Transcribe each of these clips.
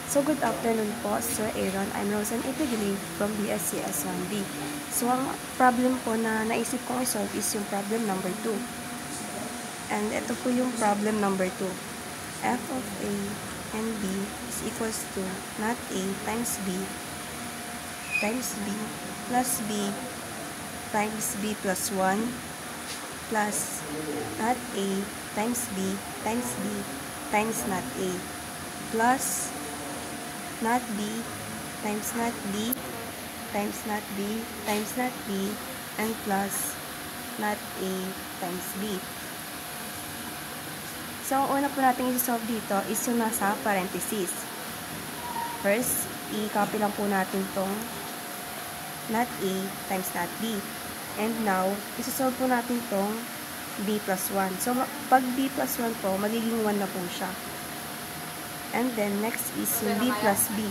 So, good afternoon po, Sir Aaron. I'm Rosan Ipigili from BSCS 1B. So, ang problem po na naisip kong i-solve is yung problem number 2. And ito po yung problem number 2. F of A and B is equals to not A times B plus B times B plus 1 plus not A times B times not A plus not B times not B times not B times not B and plus not A times B. So, ang una po natin i-solve dito is yung nasa parenthesis. First, i-copy lang po natin tong not A times not B. And now, i-solve po natin tong B plus 1. So, pag B plus 1 po, magiging 1 na po siya. And then, next is yung B plus B.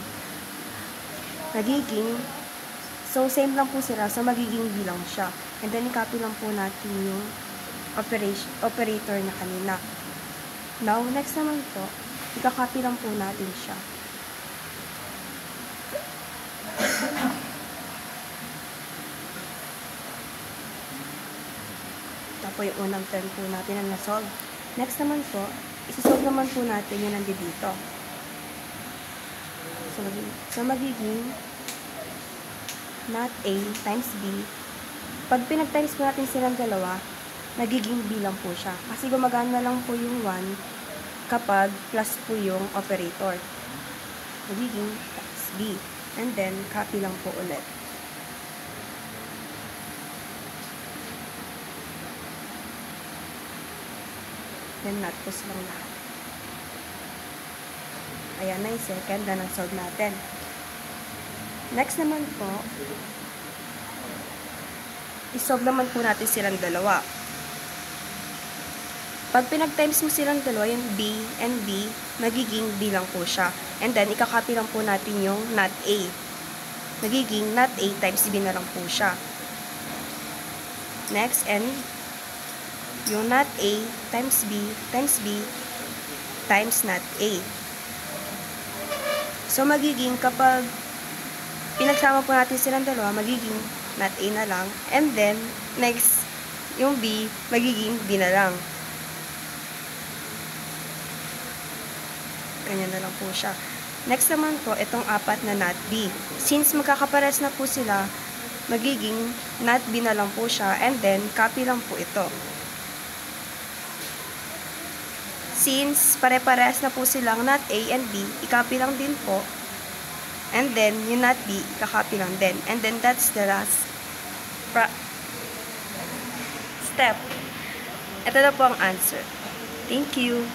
So, same lang po sila. So, magiging B lang siya. And then, i-copy lang po natin yung operator na kanina. Now, next naman po, i-copy lang po natin siya. Ito po yung unang term po natin na na-solve. Next naman po, isi-solve naman po natin yung nandito. So, magiging not A times B. Pag pinag-times po natin silang dalawa, nagiging B lang po siya. Kasi gumagana lang po yung 1 kapag plus po yung operator. Magiging times B. And then, copy lang po ulit. Then, not post lang lahat. Ayan na yung second na na-solve natin. Next naman po, i-solve naman po natin silang dalawa. Pag pinag-times mo silang dalawa, yung B and B, magiging B lang po siya. And then, ikakopy lang po natin yung not A. Magiging not A times B na lang po siya. Next, and yung not A times B times not A. So, magiging kapag pinagsama po natin silang dalawa, magiging not A na lang. And then, next, yung B, magiging B na lang. Ganyan na lang po siya. Next naman po, itong apat na not B. Since magkakapares na po sila, magiging not B na lang po siya. And then, copy lang po ito. Since pare-pares na po silang not A and B, i-copy lang din po. And then, yung not B, i-copy lang din. And then, that's the last step. Ito na po ang answer. Thank you.